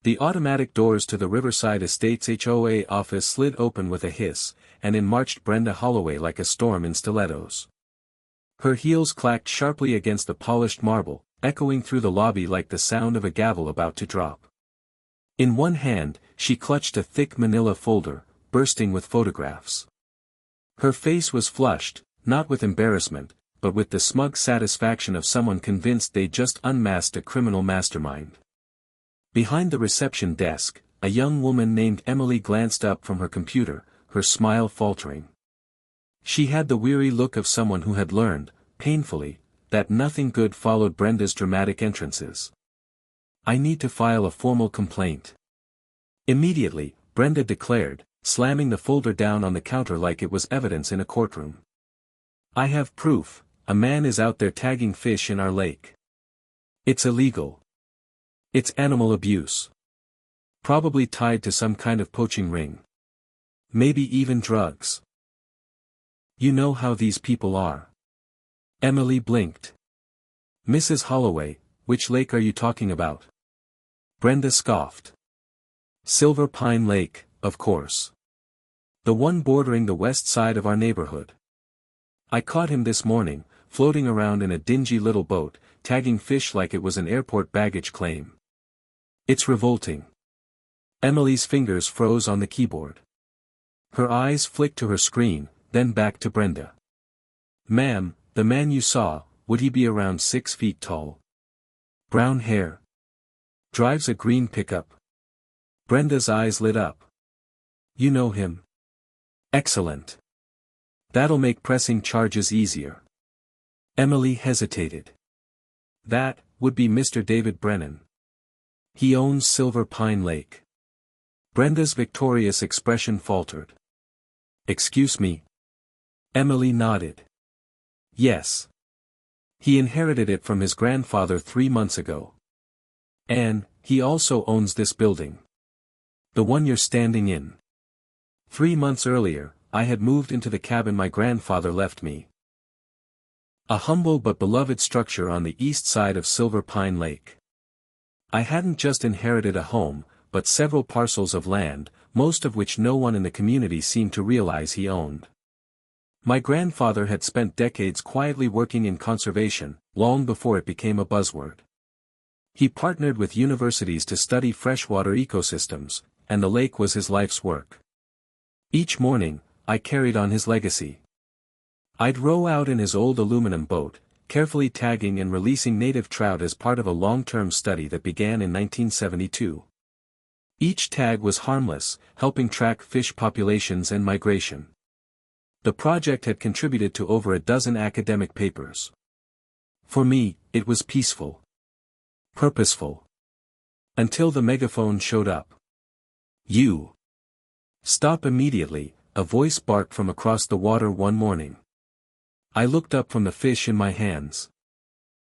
The automatic doors to the Riverside Estates HOA office slid open with a hiss, and in marched Brenda Holloway like a storm in stilettos. Her heels clacked sharply against the polished marble, echoing through the lobby like the sound of a gavel about to drop. In one hand, she clutched a thick manila folder, bursting with photographs. Her face was flushed, not with embarrassment, but with the smug satisfaction of someone convinced they'd just unmasked a criminal mastermind. Behind the reception desk, a young woman named Emily glanced up from her computer, her smile faltering. She had the weary look of someone who had learned, painfully, that nothing good followed Brenda's dramatic entrances. "I need to file a formal complaint." Immediately, Brenda declared, slamming the folder down on the counter like it was evidence in a courtroom. "I have proof, a man is out there tagging fish in our lake. It's illegal. It's animal abuse. Probably tied to some kind of poaching ring. Maybe even drugs. You know how these people are." Emily blinked. "Mrs. Holloway, which lake are you talking about?" Brenda scoffed. "Silver Pine Lake, of course. The one bordering the west side of our neighborhood. I caught him this morning, floating around in a dingy little boat, tagging fish like it was an airport baggage claim. It's revolting." Emily's fingers froze on the keyboard. Her eyes flicked to her screen, then back to Brenda. "Ma'am, the man you saw, would he be around 6 feet tall? Brown hair. Drives a green pickup?" Brenda's eyes lit up. "You know him? Excellent. That'll make pressing charges easier." Emily hesitated. "That would be Mr. David Brennan. He owns Silver Pine Lake." Brenda's victorious expression faltered. "Excuse me?" Emily nodded. "Yes. He inherited it from his grandfather 3 months ago. And, he also owns this building. The one you're standing in. 3 months earlier, I had moved into the cabin my grandfather left me. A humble but beloved structure on the east side of Silver Pine Lake. I hadn't just inherited a home, but several parcels of land, most of which no one in the community seemed to realize he owned. My grandfather had spent decades quietly working in conservation, long before it became a buzzword. He partnered with universities to study freshwater ecosystems, and the lake was his life's work. Each morning, I carried on his legacy. I'd row out in his old aluminum boat, carefully tagging and releasing native trout as part of a long-term study that began in 1972. Each tag was harmless, helping track fish populations and migration. The project had contributed to over a dozen academic papers. For me, it was peaceful. Purposeful. Until the megaphone showed up. "You! Stop immediately," a voice barked from across the water one morning. I looked up from the fish in my hands.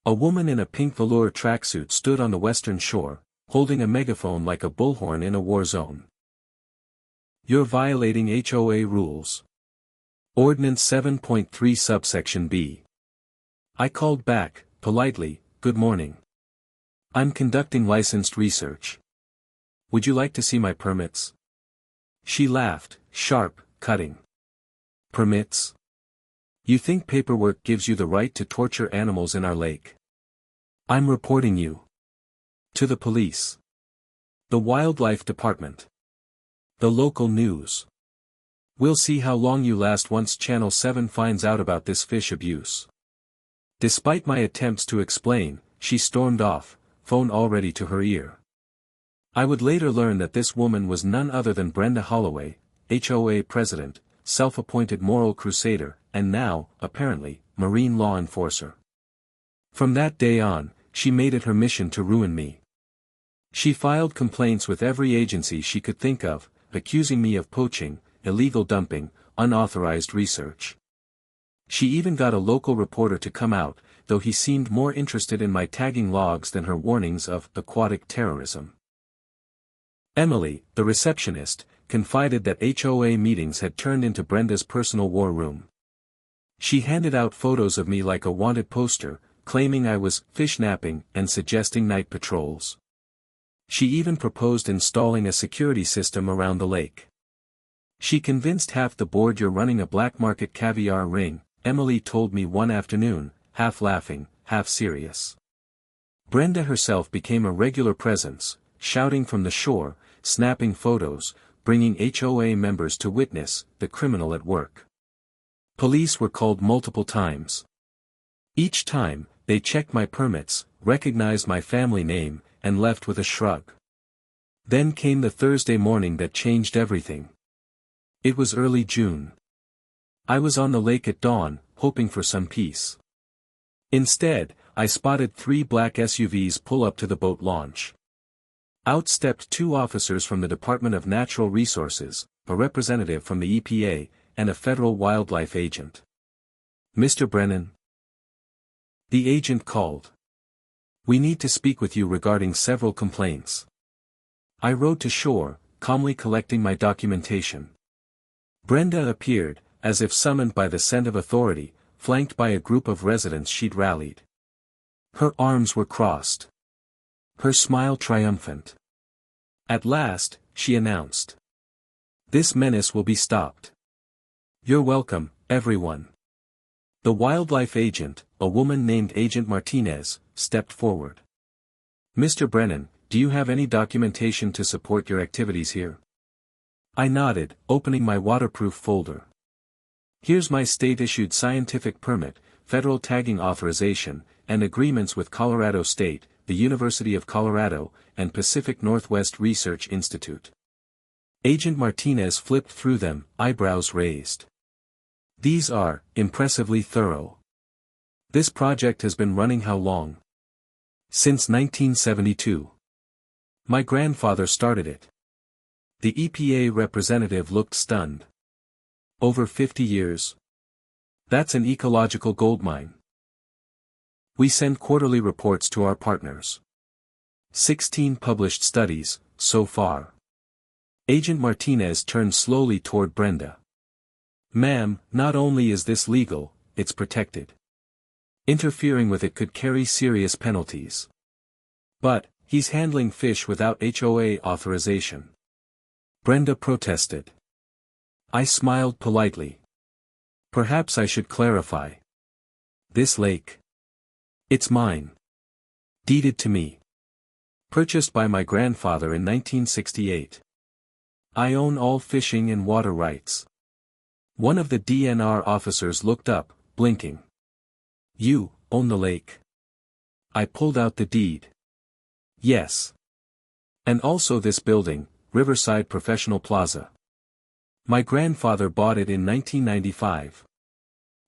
A woman in a pink velour tracksuit stood on the western shore, holding a megaphone like a bullhorn in a war zone. "You're violating HOA rules. Ordinance 7.3 subsection B." I called back, politely, "Good morning. I'm conducting licensed research. Would you like to see my permits?" She laughed, sharp, cutting. "Permits? You think paperwork gives you the right to torture animals in our lake? I'm reporting you. To the police. The Wildlife Department. The local news. We'll see how long you last once Channel 7 finds out about this fish abuse." Despite my attempts to explain, she stormed off, phone already to her ear. I would later learn that this woman was none other than Brenda Holloway, HOA president, self-appointed moral crusader, and now, apparently, marine law enforcer. From that day on, she made it her mission to ruin me. She filed complaints with every agency she could think of, accusing me of poaching, illegal dumping, unauthorized research. She even got a local reporter to come out, though he seemed more interested in my tagging logs than her warnings of aquatic terrorism. Emily, the receptionist, confided that HOA meetings had turned into Brenda's personal war room. She handed out photos of me like a wanted poster, claiming I was fish napping and suggesting night patrols. She even proposed installing a security system around the lake. She convinced half the board you're running a black market caviar ring, Emily told me one afternoon, half laughing, half serious. Brenda herself became a regular presence, shouting from the shore, snapping photos, bringing HOA members to witness the criminal at work. Police were called multiple times. Each time, they checked my permits, recognized my family name, and left with a shrug. Then came the Thursday morning that changed everything. It was early June. I was on the lake at dawn, hoping for some peace. Instead, I spotted 3 black SUVs pull up to the boat launch. Out stepped 2 officers from the Department of Natural Resources, a representative from the EPA, and a federal wildlife agent. "Mr. Brennan?" The agent called. "We need to speak with you regarding several complaints." I rowed to shore, calmly collecting my documentation. Brenda appeared, as if summoned by the scent of authority, flanked by a group of residents she'd rallied. Her arms were crossed. Her smile triumphant. At last, she announced. "This menace will be stopped. You're welcome, everyone." The wildlife agent, a woman named Agent Martinez, stepped forward. "Mr. Brennan, do you have any documentation to support your activities here?" I nodded, opening my waterproof folder. "Here's my state-issued scientific permit, federal tagging authorization, and agreements with Colorado State, the University of Colorado, and Pacific Northwest Research Institute." Agent Martinez flipped through them, eyebrows raised. "These are impressively thorough. This project has been running how long?" "Since 1972. My grandfather started it." The EPA representative looked stunned. "Over 50 years? That's an ecological goldmine." "We send quarterly reports to our partners. 16 published studies, so far." Agent Martinez turned slowly toward Brenda. "Ma'am, not only is this legal, it's protected. Interfering with it could carry serious penalties. But, he's handling fish without HOA authorization." Brenda protested. I smiled politely. "Perhaps I should clarify. This lake. It's mine. Deeded to me. Purchased by my grandfather in 1968. I own all fishing and water rights." One of the DNR officers looked up, blinking. "You own the lake?" I pulled out the deed. "Yes. And also this building, Riverside Professional Plaza. My grandfather bought it in 1995.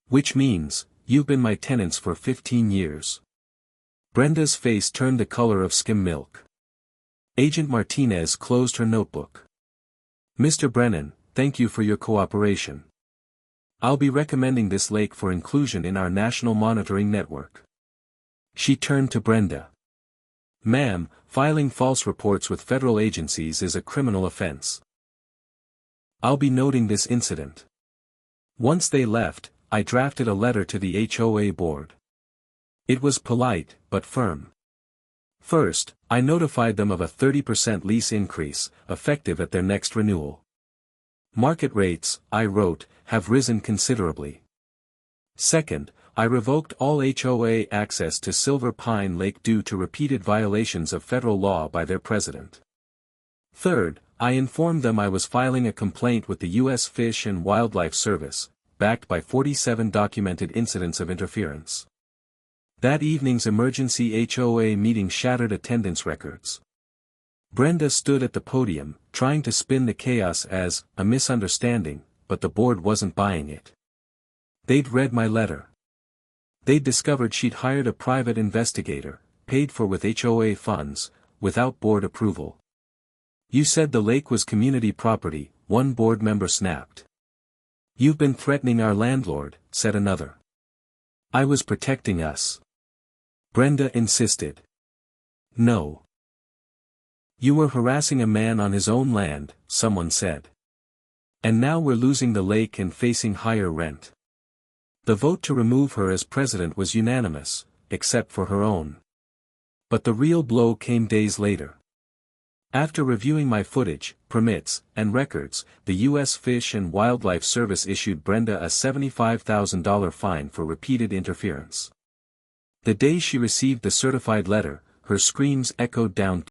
Which means, you've been my tenants for 15 years. Brenda's face turned the color of skim milk. Agent Martinez closed her notebook. "Mr. Brennan, thank you for your cooperation. I'll be recommending this lake for inclusion in our national monitoring network." She turned to Brenda. "Ma'am, filing false reports with federal agencies is a criminal offense. I'll be noting this incident." Once they left, I drafted a letter to the HOA board. It was polite, but firm. First, I notified them of a 30% lease increase, effective at their next renewal. "Market rates," I wrote, "have risen considerably." Second, I revoked all HOA access to Silver Pine Lake due to repeated violations of federal law by their president. Third, I informed them I was filing a complaint with the U.S. Fish and Wildlife Service, backed by 47 documented incidents of interference. That evening's emergency HOA meeting shattered attendance records. Brenda stood at the podium, trying to spin the chaos as a misunderstanding, but the board wasn't buying it. They'd read my letter. They'd discovered she'd hired a private investigator, paid for with HOA funds, without board approval. "You said the lake was community property," one board member snapped. "You've been threatening our landlord," said another. "I was protecting us." Brenda insisted. "No. You were harassing a man on his own land," someone said. "And now we're losing the lake and facing higher rent." The vote to remove her as president was unanimous, except for her own. But the real blow came days later. After reviewing my footage, permits, and records, the U.S. Fish and Wildlife Service issued Brenda a $75,000 fine for repeated interference. The day she received the certified letter, her screams echoed down